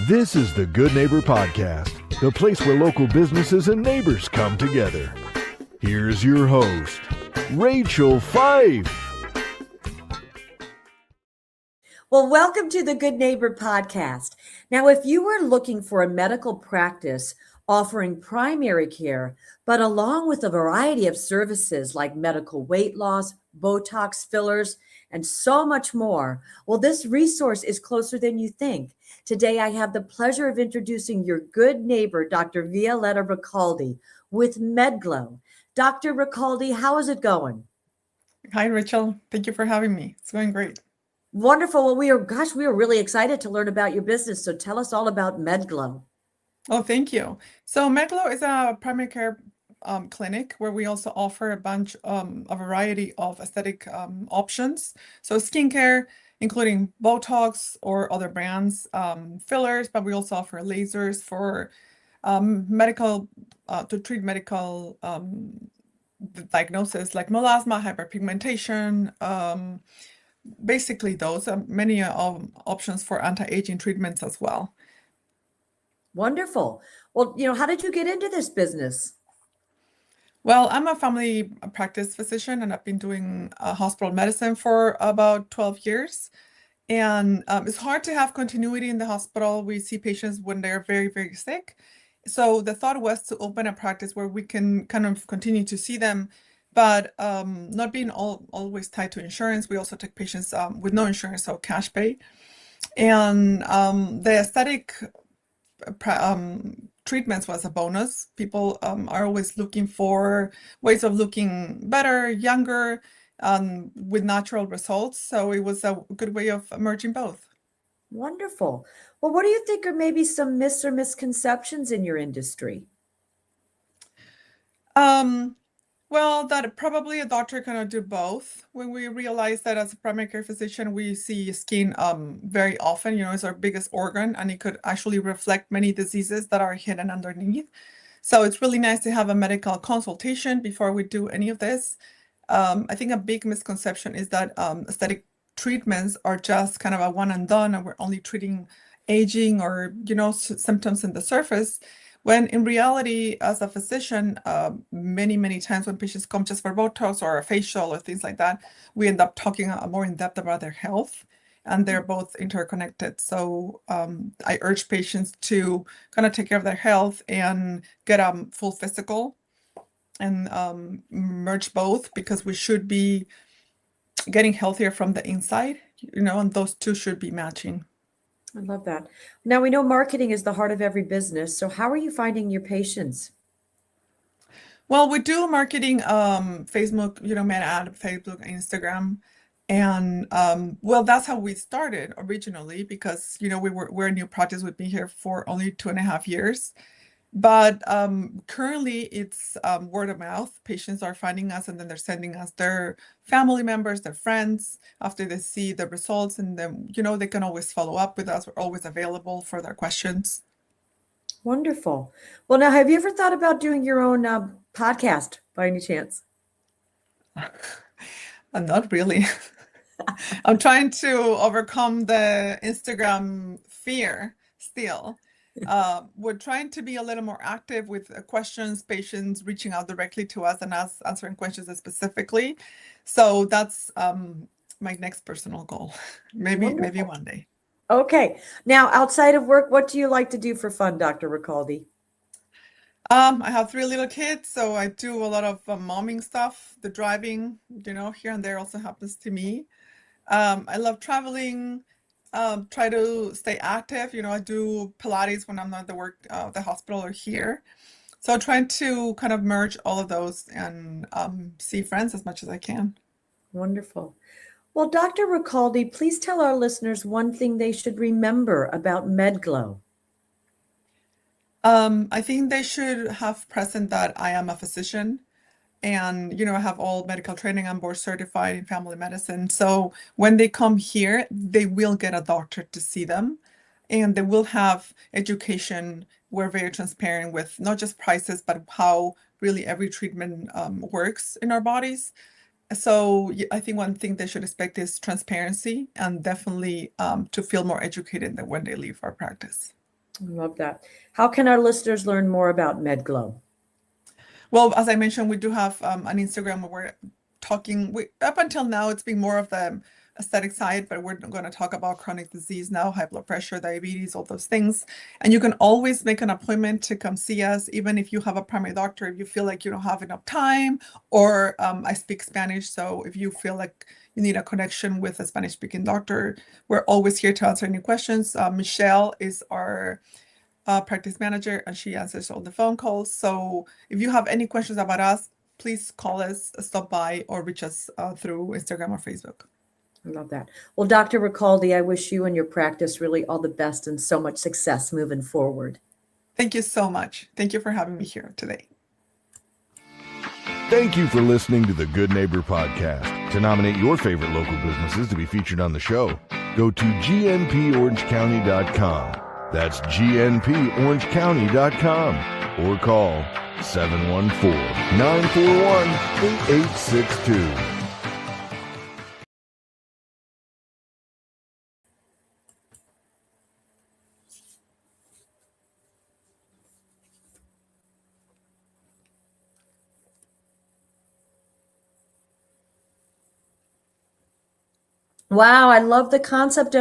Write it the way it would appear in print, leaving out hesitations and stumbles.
This is the Good Neighbor Podcast, the place where local businesses and neighbors come together. Here's your host, Rachel Fife. Well, welcome to the Good Neighbor Podcast. Now, if you were looking for a medical practice offering primary care, but along with a variety of services like medical weight loss, Botox fillers, and so much more, well, this resource is closer than you think. Today, I have the pleasure of introducing your good neighbor, Dr. Violeta Recalde, with MedGlo. Dr. Recalde, how is it going? Hi, Rachel. Thank you for having me. It's going great. Wonderful. Well, we are really excited to learn about your business. So tell us all about MedGlo. Oh, thank you. So MedGlo is a primary care clinic where we also offer a variety of aesthetic options. So skincare, including Botox or other brands, fillers, but we also offer lasers for to treat medical diagnosis like melasma, hyperpigmentation, basically those many options for anti-aging treatments as well. Wonderful. Well, how did you get into this business? Well, I'm a family practice physician and I've been doing hospital medicine for about 12 years. And it's hard to have continuity in the hospital. We see patients when they're very, very sick. So the thought was to open a practice where we can kind of continue to see them, but not being always tied to insurance. We also take patients with no insurance, so cash pay. And the aesthetic treatments was a bonus. People are always looking for ways of looking better, younger, with natural results. So it was a good way of merging both. Wonderful. Well, what do you think are maybe some myths or misconceptions in your industry? Well, that probably a doctor cannot do both. When we realize that as a primary care physician, we see skin very often, it's our biggest organ, and it could actually reflect many diseases that are hidden underneath. So it's really nice to have a medical consultation before we do any of this. I think a big misconception is that aesthetic treatments are just kind of a one and done, and we're only treating aging or, symptoms in the surface. When in reality, as a physician, many times when patients come just for Botox or a facial or things like that, we end up talking more in depth about their health, and they're both interconnected. So I urge patients to kind of take care of their health and get a full physical and merge both, because we should be getting healthier from the inside, and those two should be matching. I love that. Now, we know marketing is the heart of every business. So how are you finding your patients? Well, we do marketing, Facebook, Meta, Facebook, Instagram. And well, that's how we started originally, because, we're a new practice. We've been here for only 2.5 years. But currently it's word of mouth. Patients are finding us and then they're sending us their family members, their friends, after they see the results. And then, they can always follow up with us. We're always available for their questions. Wonderful. Well, now, have you ever thought about doing your own podcast by any chance? Not really. I'm trying to overcome the Instagram fear still. We're trying to be a little more active with questions, patients reaching out directly to us and us answering questions specifically. So that's my next personal goal. Maybe one day. Okay. Now, outside of work, what do you like to do for fun, Dr. Recalde? I have 3 little kids, so I do a lot of momming stuff. The driving, here and there also happens to me. I love traveling. Try to stay active. I do Pilates when I'm not at the hospital or here. So trying to kind of merge all of those and see friends as much as I can. Wonderful. Well, Dr. Recalde, please tell our listeners one thing they should remember about MedGlo. I think they should have present that I am a physician. And, I have all medical training. I'm board certified in family medicine. So when they come here, they will get a doctor to see them, and they will have education. We're very transparent with not just prices, but how really every treatment works in our bodies. So I think one thing they should expect is transparency, and definitely to feel more educated than when they leave our practice. I love that. How can our listeners learn more about MedGlo? Well, as I mentioned, we do have an Instagram where we're talking. Up until now, it's been more of the aesthetic side, but we're going to talk about chronic disease now, high blood pressure, diabetes, all those things. And you can always make an appointment to come see us, even if you have a primary doctor, if you feel like you don't have enough time, or I speak Spanish. So if you feel like you need a connection with a Spanish-speaking doctor, we're always here to answer any questions. Michelle is our practice manager, and she answers all the phone calls. So if you have any questions about us, please call us, stop by, or reach us through Instagram or Facebook. I love that. Well, Dr. Recalde, I wish you and your practice really all the best and so much success moving forward. Thank you so much. Thank you for having me here today. Thank you for listening to the Good Neighbor Podcast. To nominate your favorite local businesses to be featured on the show, go to gnporangecounty.com. That's gnporangecounty.com or call 714-941-8862. Wow, I love the concept of